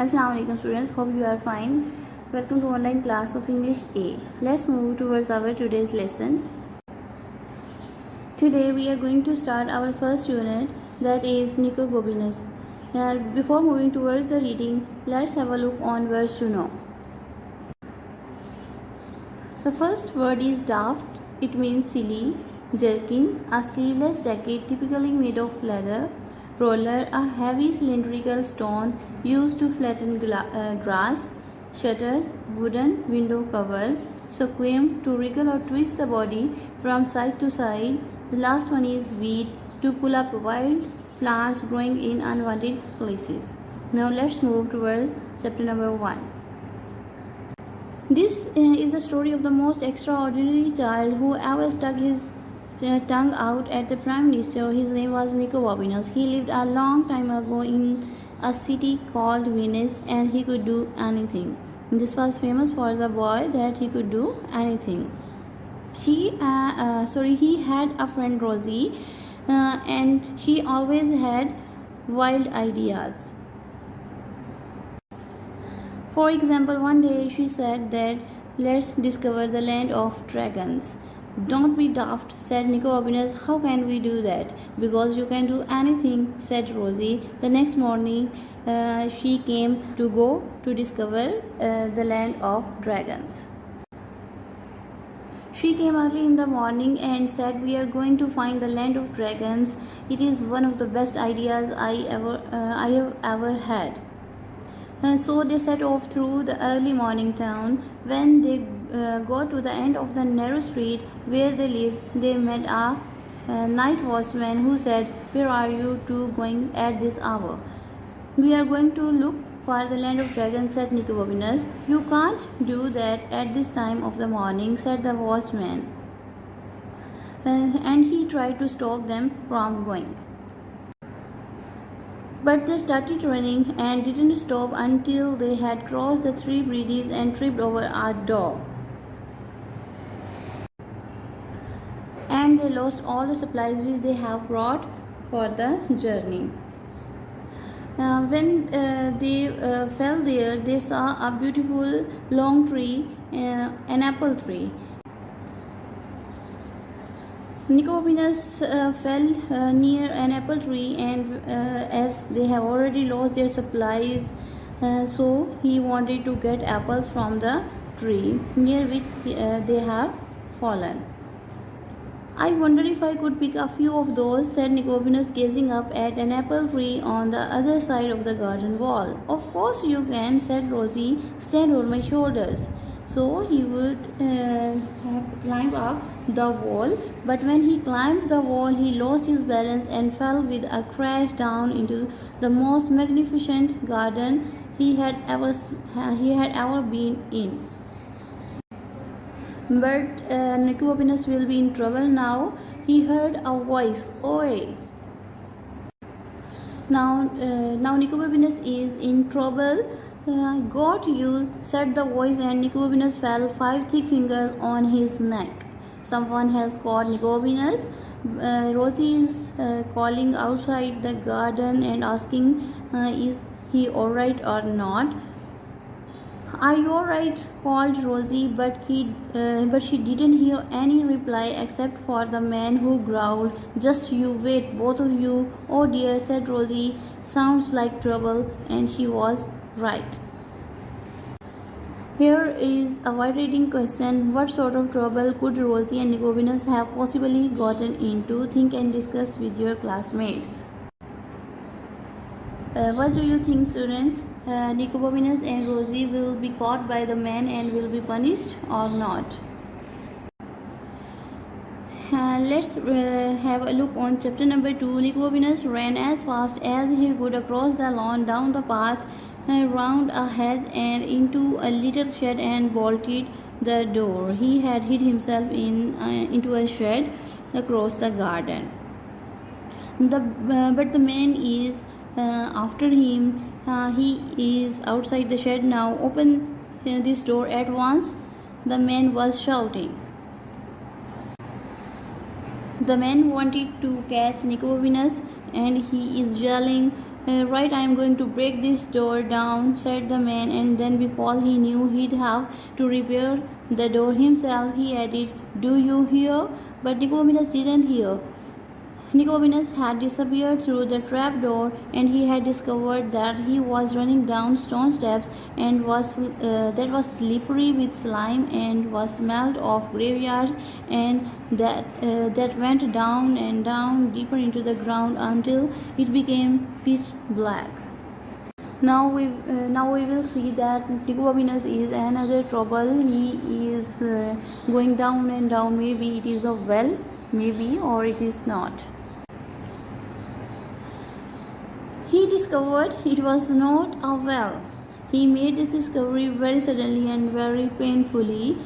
Assalamu alaikum students, hope you are fine. Welcome to online class of English A. Let's move towards our today's lesson. Today we are going to start our first unit, that is Nicobobinus. Before moving towards the reading, let's have a look on words to know. The first word is daft. It means silly. Jerkin, a sleeveless jacket typically made of leather. Roller, a heavy cylindrical stone used to flatten grass. Shutters, wooden window covers. Sequim, to wriggle or twist the body from side to side. The last one is weed, to pull up wild plants growing in unwanted places. Now let's move towards chapter number 1. This is the story of the most extraordinary child who ever stuck his tongue out at the Prime Minister. His name was Nicobobinus. He lived a long time ago in a city called Venice, and he could do anything. This was famous for the boy that he could do anything. He had a friend Rosie, and she always had wild ideas. For example, one day she said that let's discover the land of dragons. Don't be daft, said Nicobobinus. How can we do that? Because you can do anything, said Rosie. The next morning, she came to go to discover the land of dragons. She came early in the morning and said, "We are going to find the land of dragons. It is one of the best ideas I have ever had." So they set off through the early morning town. When they got to the end of the narrow street where they lived, they met a night watchman who said, "Where are you two going at this hour?" "We are going to look for the land of dragons," said Nicobobinus. "You can't do that at this time of the morning," said the watchman. And he tried to stop them from going. But they started running and didn't stop until they had crossed the 3 bridges and tripped over a dog. And they lost all the supplies which they have brought for the journey. When they fell there, they saw a beautiful long tree, an apple tree. Nicobobinus fell near an apple tree, and as they have already lost their supplies, so he wanted to get apples from the tree near which they have fallen. "I wonder if I could pick a few of those," said Nicobobinus, gazing up at an apple tree on the other side of the garden wall. "Of course you can," said Rosie. "Stand on my shoulders." So he would climb up the wall, but when he climbed the wall, he lost his balance and fell with a crash down into the most magnificent garden he had ever been in. But Nicobobinus will be in trouble now. He heard a voice, "Oi!" Now Nicobobinus is in trouble. "Got you," said the voice, and Nicobobinus fell, 5 thick fingers on his neck. "Someone has caught Nicobobinus." Rosie is calling outside the garden and asking, "Is he alright or not?" "Are you alright?" called Rosie, but she didn't hear any reply except for the man who growled, "Just you wait, both of you." "Oh dear," said Rosie, "sounds like trouble," and she was right. Here is a wide-ranging question. What sort of trouble could Rosie and Nicobobinus have possibly gotten into? Think and discuss with your classmates. What do you think, students? Nicobobinus and Rosie will be caught by the man and will be punished or not? Let's have a look on chapter number 2. Nicobobinus ran as fast as he could across the lawn, down the path, round a hedge, and into a little shed, and bolted the door. He had hid himself into a shed across the garden. But the man is after him. He is outside the shed now. "Open this door at once," the man was shouting. The man wanted to catch Nicobobinus, and he is yelling, Right, I am going to break this door down, said the man, and then because he knew he'd have to repair the door himself, he added, "Do you hear?" But Nicobobinus didn't hear. Nicobobinus had disappeared through the trap door, and he had discovered that he was running down stone steps and that was slippery with slime and was smelled of graveyards, and that went down and down deeper into the ground until it became pitch black. Now we will see that Nicobobinus is another trouble. He is going down and down. Maybe it is a well, maybe, or it is not. He discovered it was not a well. He made this discovery very suddenly and very painfully.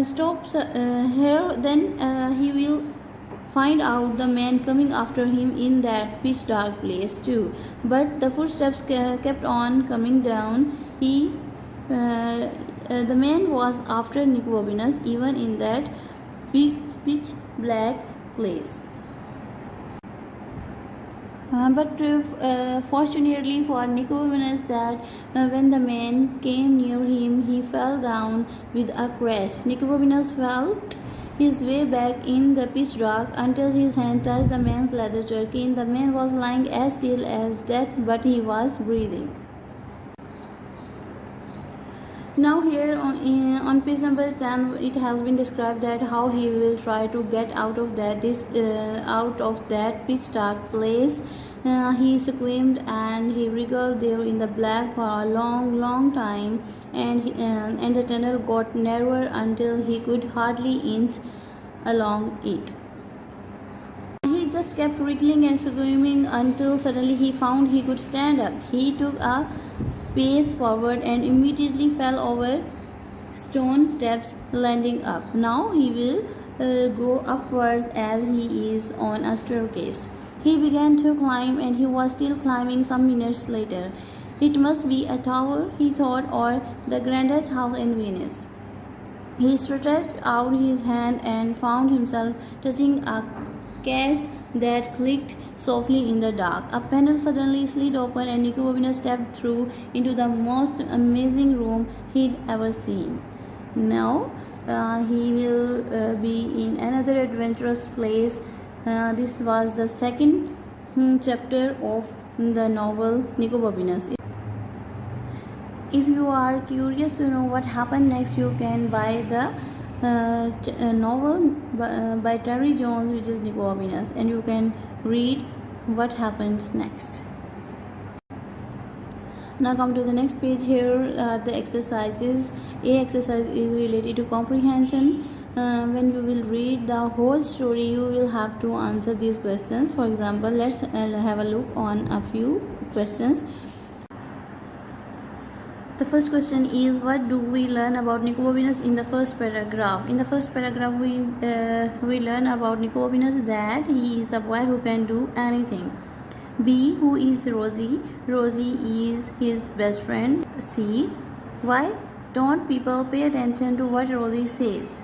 Stops here, then he will find out the man coming after him in that pitch dark place too. But the footsteps kept on coming down. The man was after Nicobobinus even in that pitch black place. But fortunately for Nicobobinus, that when the man came near him, he fell down with a crash. Nicobobinus felt his way back in the pitch dark until his hand touched the man's leather jerkin. The man was lying as still as death, but he was breathing. Now here on page number 10, it has been described that how he will try to get out of that pitch dark place. He screamed and he wriggled there in the black for a long time, and the tunnel got narrower until he could hardly inch along it. He just kept wriggling and screaming until suddenly he found he could stand up. He took a pace forward and immediately fell over stone steps, landing up. Now he will go upwards as he is on a staircase. He began to climb, and he was still climbing some minutes later. It must be a tower, he thought, or the grandest house in Venice. He stretched out his hand and found himself touching a catch that clicked softly in the dark. A panel suddenly slid open, and Nicobobinus stepped through into the most amazing room he'd ever seen. Now he will be in another adventurous place. This was the second chapter of the novel Nicobobinus. If you are curious to know what happened next, you can buy the novel by Terry Jones, which is Nicobobinus, and you can read what happened next. Now come to the next page. Here are the exercises. A exercise is related to comprehension. When you will read the whole story, you will have to answer these questions. For example, let's have a look on a few questions. The first question is, what do we learn about Nicobobinus in the first paragraph? In the first paragraph, we learn about Nicobobinus that he is a boy who can do anything. B. Who is Rosie? Rosie is his best friend. C. Why don't people pay attention to what Rosie says?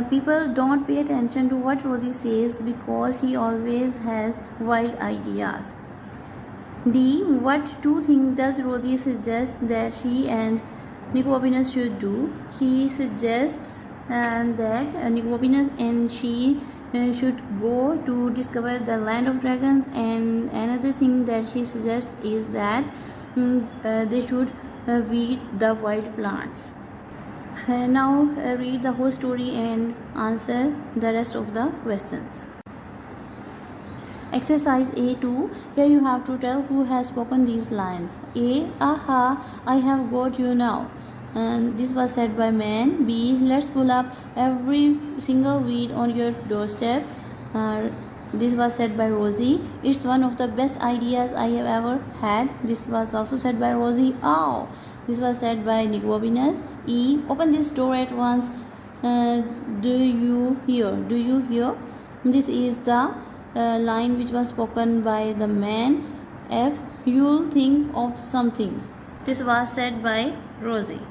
People don't pay attention to what Rosie says because she always has wild ideas. D. What two things does Rosie suggest that she and Nicobobinus should do? She suggests that Nicobobinus and she should go to discover the land of dragons, and another thing that she suggests is that they should weed the wild plants. Now read the whole story and answer the rest of the questions. Exercise A2. Here you have to tell who has spoken these lines. A. Aha, I have got you now. And this was said by man. B. Let's pull up every single weed on your doorstep. This was said by Rosie. It's one of the best ideas I have ever had. This was also said by Rosie. Ow! This was said by Nicobobinus. E. Open this door at once. Do you hear? Do you hear? This is the line which was spoken by the man. F. You'll think of something. This was said by Rosie.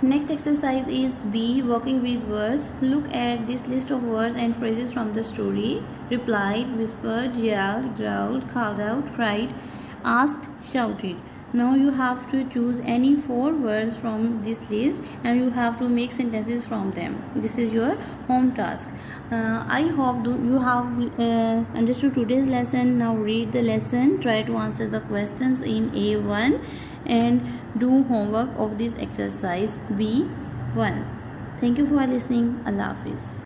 Next exercise is B, working with words. Look at this list of words and phrases from the story. Replied, whispered, yelled, growled, called out, cried, asked, shouted. Now you have to choose any 4 words from this list and you have to make sentences from them. This is your home task. I hope you have understood today's lesson. Now read the lesson, try to answer the questions in A1 and do homework of this exercise B1. Thank you for listening. Allah Hafiz.